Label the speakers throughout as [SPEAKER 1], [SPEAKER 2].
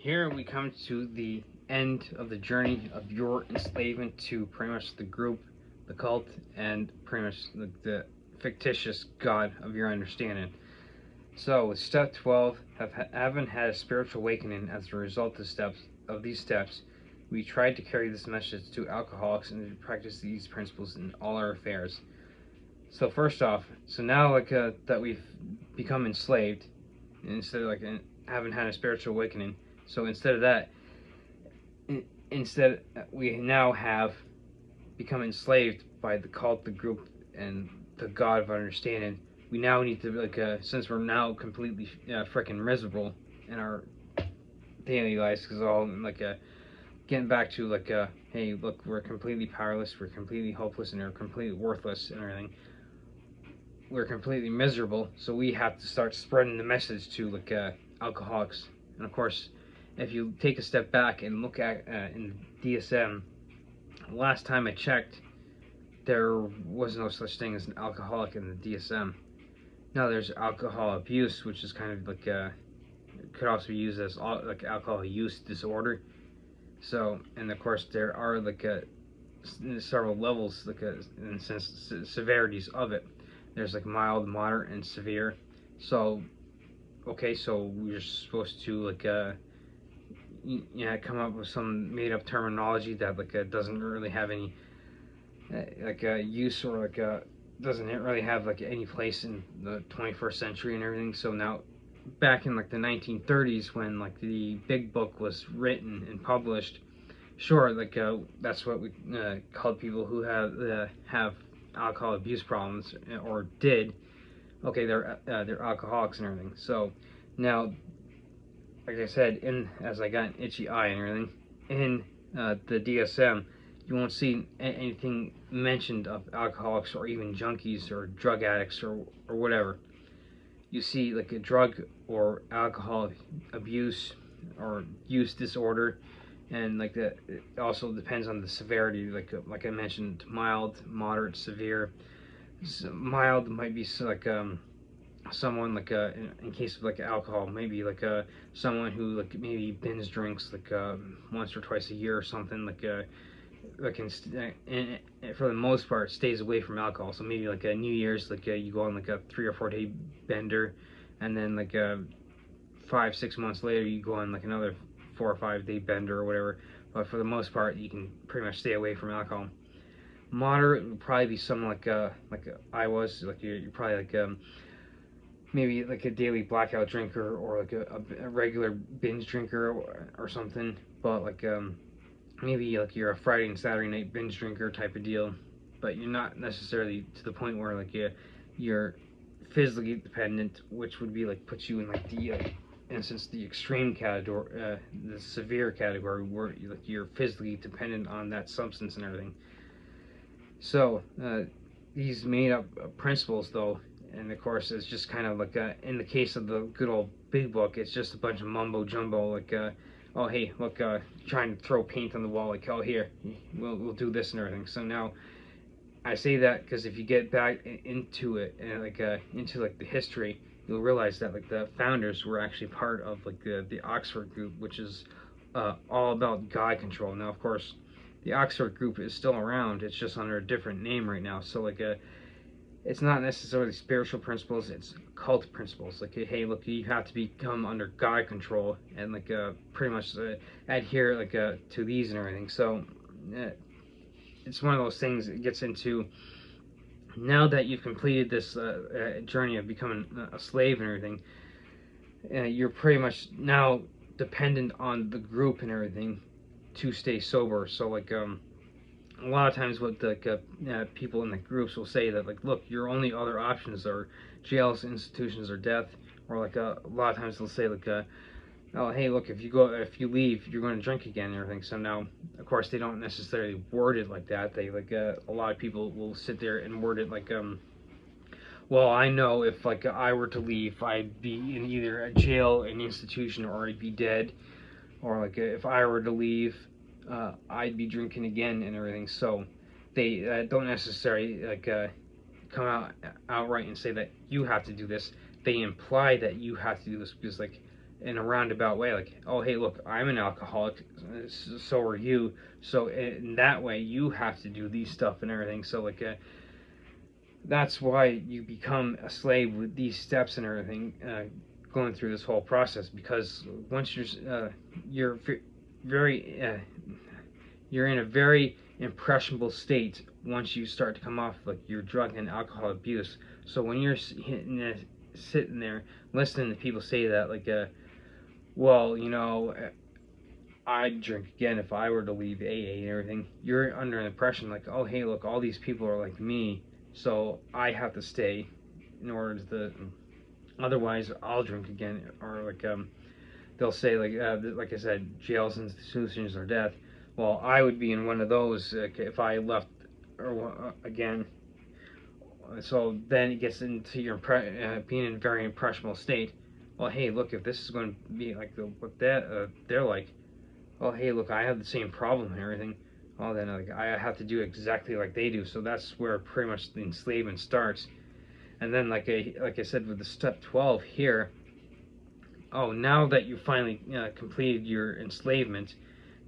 [SPEAKER 1] here we come to the end of the journey of your enslavement to pretty much the group, the cult, and pretty much the fictitious god of your understanding. So, with step 12, having had a spiritual awakening as a result of these steps, we tried to carry this message to alcoholics and to practice these principles in all our affairs. So first off, so now that we've become enslaved, instead of haven't had a spiritual awakening, so instead of that, instead we now have become enslaved by the cult, the group, and the god of understanding. We now need to since we're now completely freaking miserable in our daily lives, because all getting back to hey, look, we're completely powerless, we're completely hopeless, and we're completely worthless and everything. We're completely miserable, so we have to start spreading the message to alcoholics. And of course, if you take a step back and look at in DSM, last time I checked, there was no such thing as an alcoholic in the DSM. Now there's alcohol abuse, which is kind of could also be used as alcohol use disorder. So, and of course there are several levels in sense severities of it. There's mild, moderate, and severe. So, okay, so we're supposed to come up with some made-up terminology that doesn't really have any use, or doesn't really have any place in the 21st century and everything. So now, back in the 1930s, when the Big Book was written and published, sure, that's what we called people who have alcohol abuse problems, or did. Okay, they're alcoholics and everything. So now, like I said, as I got an itchy eye and everything, in the DSM, you won't see anything mentioned of alcoholics or even junkies or drug addicts or whatever. You see a drug or alcohol abuse or use disorder, and it also depends on the severity. Like I mentioned, mild, moderate, severe. So mild might be someone in case of alcohol, maybe someone who maybe binge drinks once or twice a year or something, and for the most part stays away from alcohol. So maybe a New Year's, you go on a 3 or 4 day bender, and then 5-6 months later you go on another 4 or 5 day bender or whatever. But for the most part, you can pretty much stay away from alcohol. Moderate would probably be someone like I was, you're probably maybe a daily blackout drinker, or a regular binge drinker or something. But maybe you're a Friday and Saturday night binge drinker type of deal, but you're not necessarily to the point where you're physically dependent, which would be puts you in the instance the extreme category, the severe category, where you're physically dependent on that substance and everything. So these made up principles, though, and of course it's just kind of in the case of the good old Big Book, it's just a bunch of mumbo jumbo, oh hey, look, trying to throw paint on the wall, oh here, we'll do this and everything. So now I say that because if you get back into it and into the history, you'll realize that the founders were actually part of the Oxford group, which is all about God control. Now of course the Oxford group is still around, it's just under a different name right now. So it's not necessarily spiritual principles, it's cult principles. Hey, look, you have to become under God control and pretty much adhere to these and everything. So it's one of those things that gets into, now that you've completed this journey of becoming a slave and everything, you're pretty much now dependent on the group and everything to stay sober. So a lot of times what people in the groups will say that look, your only other options are jails, institutions, or death. Or a lot of times they'll say oh hey, look, if you leave, you're going to drink again and everything. So now of course they don't necessarily word it like that. They a lot of people will sit there and word it well, I know if I were to leave, I'd be in either a jail, an institution, or I'd be dead. Or if I were to leave, I'd be drinking again and everything. So they don't necessarily come outright and say that you have to do this. They imply that you have to do this because in a roundabout way, like, oh hey, look, I'm an alcoholic, so are you. So in that way, you have to do these stuff and everything. So like, that's why you become a slave with these steps and everything, going through this whole process. Because once you're very you're in a very impressionable state once you start to come off like your drug and alcohol abuse. So when you're sitting there listening to people say that, like, well, I'd drink again if I were to leave AA and everything, you're under an impression like, oh hey, look, all these people are like me, so I have to stay in order to, otherwise I'll drink again. Or like, they'll say like I said, jails, institutions, or death. Well, I would be in one of those if I left or again. So then it gets into your being in a very impressionable state. Well, hey, look, if this is going to be like what they're like, well, hey, look, I have the same problem and everything. Well, then like I have to do exactly like they do. So that's where pretty much the enslavement starts. And then like I said with the step 12 here. Oh, now that you finally completed your enslavement,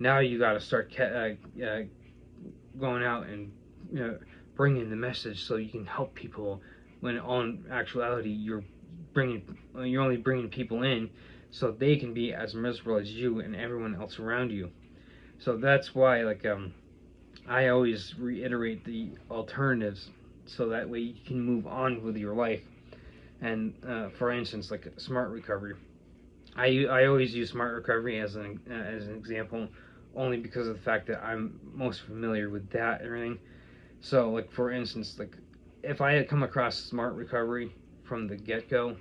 [SPEAKER 1] now you got to start going out and bringing the message so you can help people. When on actuality you're only bringing people in so they can be as miserable as you and everyone else around you. So that's why like I always reiterate the alternatives so that way you can move on with your life. And for instance, like smart recovery. I always use smart recovery as an example, only because of the fact that I'm most familiar with that and everything. So like for instance, like if I had come across smart recovery from the get go,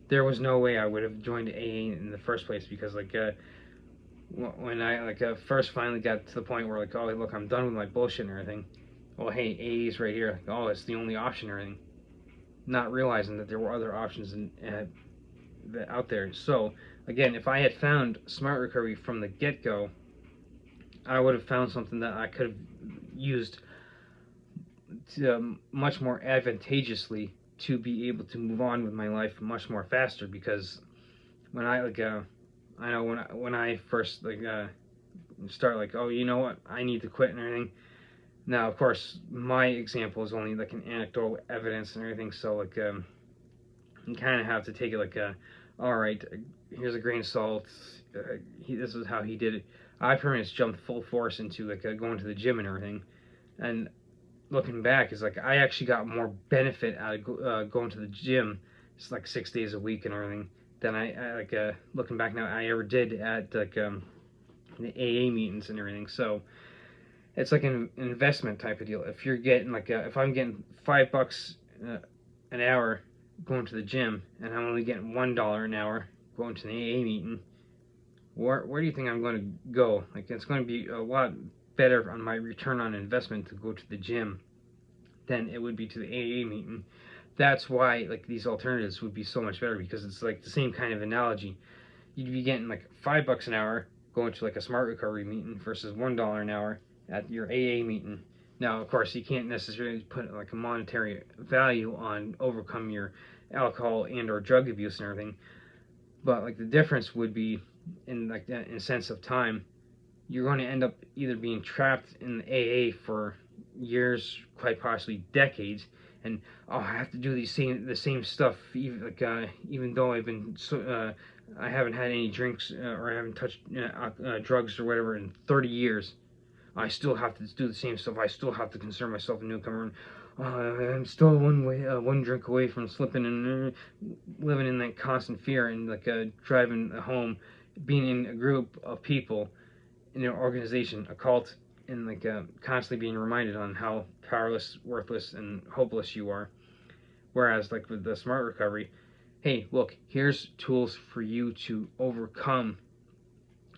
[SPEAKER 1] there was no way I would have joined AA in the first place. Because like when I first finally got to the point where like, oh look, I'm done with my bullshit and everything. Well, hey, AA's right here. Like, oh, it's the only option and everything. Not realizing that there were other options out there. So again, if I had found smart recovery from the get go, I would have found something that I could have used to, much more advantageously, to be able to move on with my life much more faster. Because when I I know when I first start like, oh, you know what, I need to quit and everything. Now, of course, my example is only like an anecdotal evidence and everything. So like, you kind of have to take it like, all right, here's a grain of salt. This is how he did it. I pretty much jumped full force into like going to the gym and everything. And looking back, is like I actually got more benefit out of going to the gym. It's like 6 days a week and everything than I like looking back now I ever did at like the AA meetings and everything. So it's like an investment type of deal. If you're getting like if I'm getting $5 an hour going to the gym, and I'm only getting $1 an hour going to the AA meeting, where do you think I'm going to go? Like, it's going to be a lot better on my return on investment to go to the gym than it would be to the AA meeting. That's why like these alternatives would be so much better, because it's like the same kind of analogy. You'd be getting like $5 an hour going to like a smart recovery meeting versus $1 an hour at your AA meeting. Now, of course, you can't necessarily put like a monetary value on overcome your alcohol and or drug abuse and everything, but like the difference would be in like that in sense of time. You're going to end up either being trapped in AA for years, quite possibly decades, and oh, I have to do the same stuff, even though I haven't had any drinks or I haven't touched drugs or whatever in 30 years. I still have to do the same stuff. I still have to consider myself a newcomer. I'm still one drink away from slipping and living in that constant fear, and like driving home, being in a group of people, in an organization, a cult, and like constantly being reminded on how powerless, worthless, and hopeless you are. Whereas like with the smart recovery, hey, look, here's tools for you to overcome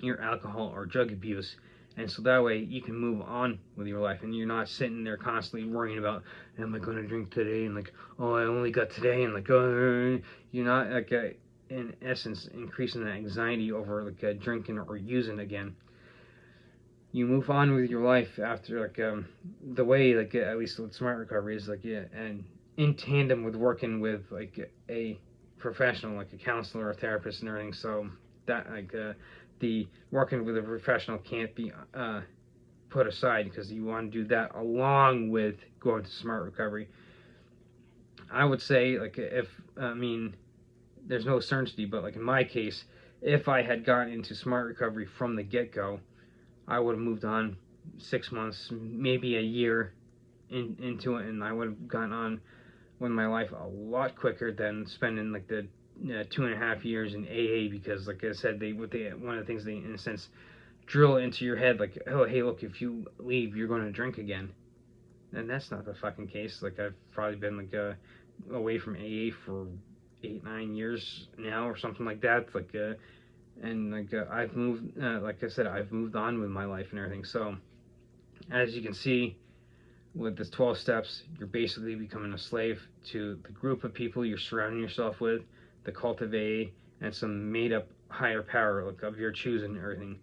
[SPEAKER 1] your alcohol or drug abuse. And so that way you can move on with your life, and you're not sitting there constantly worrying about, am I going to drink today? And like, oh, I only got today. And like, you're not like, in essence, increasing the anxiety over like drinking or using again. You move on with your life after like the way like at least with smart recovery is like, yeah, and in tandem with working with like a professional, like a counselor or a therapist and everything. So that the working with a professional can't be put aside, because you want to do that along with going to smart recovery. I would say, like, if I mean, there's no certainty, but like in my case, if I had gotten into smart recovery from the get-go, I would have moved on 6 months, maybe a year into it, and I would have gone on with my life a lot quicker than spending like the 2.5 years in AA, because like I said, one of the things they, in a sense, drill into your head, like, oh hey, look, if you leave, you're going to drink again. And that's not the fucking case. Like, I've probably been like away from AA for 8-9 years now or something like that. Like and like I've moved, like I said, I've moved on with my life and everything. So as you can see, with the 12 steps, you're basically becoming a slave to the group of people you're surrounding yourself with, the cult of AA, and some made up higher power, like, of your choosing and everything.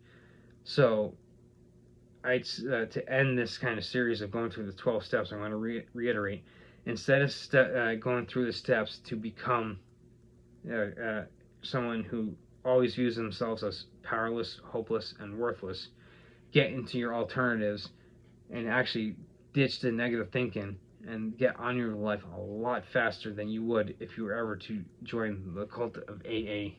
[SPEAKER 1] So to end this kind of series of going through the 12 steps, I want to reiterate, instead of going through the steps to become someone who always views themselves as powerless, hopeless, and worthless, get into your alternatives and actually ditch the negative thinking and get on your life a lot faster than you would if you were ever to join the cult of AA.